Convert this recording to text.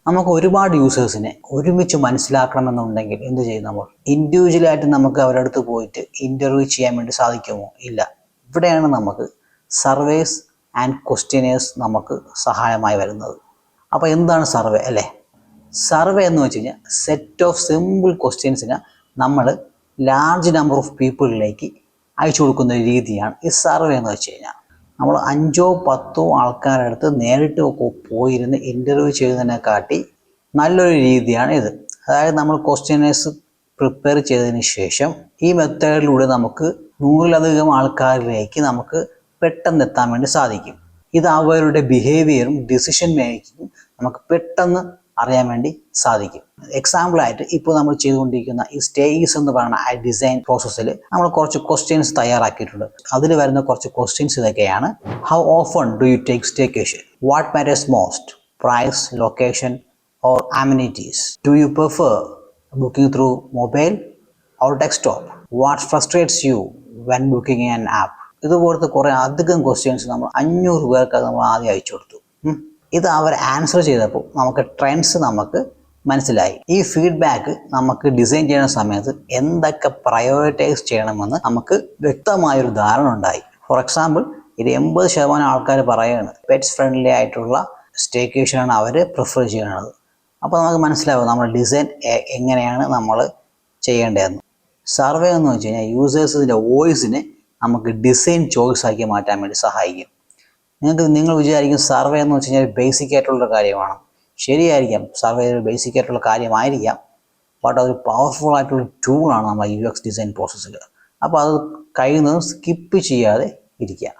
നമുക്ക് ഒരുപാട് യൂസേഴ്സിനെ ഒരുമിച്ച് മനസ്സിലാക്കണമെന്നുണ്ടെങ്കിൽ എന്ത് ചെയ്യും? നമ്മൾ ഇൻഡിവിജ്വലായിട്ട് നമുക്ക് അവരുടെ അടുത്ത് പോയിട്ട് ഇൻ്റർവ്യൂ ചെയ്യാൻ വേണ്ടി സാധിക്കുമോ? ഇല്ല. ഇവിടെയാണ് നമുക്ക് സർവേസ് ആൻഡ് ക്വസ്റ്റ്യനേഴ്സ് നമുക്ക് സഹായമായി വരുന്നത്. അപ്പോൾ എന്താണ് സർവേ അല്ലേ? സർവേ എന്ന് വെച്ച് കഴിഞ്ഞാൽ സെറ്റ് ഓഫ് സിമ്പിൾ ക്വസ്റ്റ്യൻസിന് നമ്മൾ ലാർജ് നമ്പർ ഓഫ് പീപ്പിളിലേക്ക് അയച്ചു കൊടുക്കുന്ന ഒരു രീതിയാണ് ഈ സർവേ എന്ന് വെച്ച് കഴിഞ്ഞാൽ. നമ്മൾ 5ഓ 10ഓ ആൾക്കാരുടെ അടുത്ത് നേരിട്ട് പോയിരുന്ന് ഇൻ്റർവ്യൂ ചെയ്യുന്നതിനെക്കാട്ടി നല്ലൊരു രീതിയാണ് ഇത്. അതായത് നമ്മൾ ക്വസ്റ്റ്യനേഴ്സ് പ്രിപ്പയർ ചെയ്തതിന് ശേഷം ഈ മെത്തേഡിലൂടെ നമുക്ക് 100ലധികം ആൾക്കാരിലേക്ക് നമുക്ക് പെട്ടെന്ന് എത്താൻ വേണ്ടി സാധിക്കും. ഇത് അവരുടെ ബിഹേവിയറും ഡിസിഷൻ മേക്കിങ്ങും നമുക്ക് പെട്ടെന്ന് അറിയാൻ വേണ്ടി സാധിക്കും. എക്സാമ്പിളായിട്ട് ഇപ്പോൾ നമ്മൾ ചെയ്തുകൊണ്ടിരിക്കുന്ന ഈ സ്റ്റേജസ് എന്ന് പറയുന്ന ആ ഡിസൈൻ പ്രോസസ്സിൽ നമ്മൾ കുറച്ച് ക്വസ്റ്റ്യൻസ് തയ്യാറാക്കിയിട്ടുണ്ട്. അതിൽ വരുന്ന കുറച്ച് ക്വസ്റ്റ്യൻസ് ഇതൊക്കെയാണ്. How often do you take staycation? What matters most? Price, location or amenities? Do you prefer booking through mobile or desktop? What frustrates you when booking an app? ഇതുപോലത്തെ കുറേ അധികം ക്വസ്റ്റ്യൻസ് നമ്മൾ 500 പേർക്ക് നമ്മൾ ആദ്യം അയച്ചു കൊടുത്തു. ഇത് അവർ ആൻസർ ചെയ്തപ്പോൾ നമുക്ക് ട്രെൻഡ്സ് നമുക്ക് മനസ്സിലായി. ഈ ഫീഡ്ബാക്ക് നമുക്ക് ഡിസൈൻ ചെയ്യുന്ന സമയത്ത് എന്തൊക്കെ പ്രയോറിറ്റൈസ് ചെയ്യണമെന്ന് നമുക്ക് വ്യക്തമായൊരു ധാരണ ഉണ്ടായി. ഫോർ എക്സാമ്പിൾ, ഇത് 80% ആൾക്കാർ പറയുകയാണ് പെറ്റ്സ് ഫ്രണ്ട്ലി ആയിട്ടുള്ള സ്റ്റേക്കേഷനാണ് അവർ പ്രിഫർ ചെയ്യണത്. അപ്പോൾ നമുക്ക് മനസ്സിലാവും നമ്മുടെ ഡിസൈൻ എങ്ങനെയാണ് നമ്മൾ ചെയ്യേണ്ടതെന്ന്. സർവേ എന്ന് വെച്ച് കഴിഞ്ഞാൽ യൂസേഴ്സിൻ്റെ വോയിസിനെ നമുക്ക് ഡിസൈൻ ചോയ്സ് ആക്കി മാറ്റാൻ വേണ്ടി സഹായിക്കും. നിങ്ങൾ വിചാരിക്കും സർവേ എന്ന് വെച്ച് കഴിഞ്ഞാൽ ബേസിക് ആയിട്ടുള്ള കാര്യമാണ്. ശരിയായിരിക്കാം, സർവേ ഒരു ബേസിക് ആയിട്ടുള്ള കാര്യമായിരിക്കാം. ബട്ട് അതൊരു പവർഫുൾ ആയിട്ടുള്ള ടൂളാണ് നമ്മുടെ UX ഡിസൈൻ പ്രോസസ്സിൽ. അപ്പോൾ അത് കഴിയുന്നതും സ്കിപ്പ് ചെയ്യാതെ ഇരിക്കുക.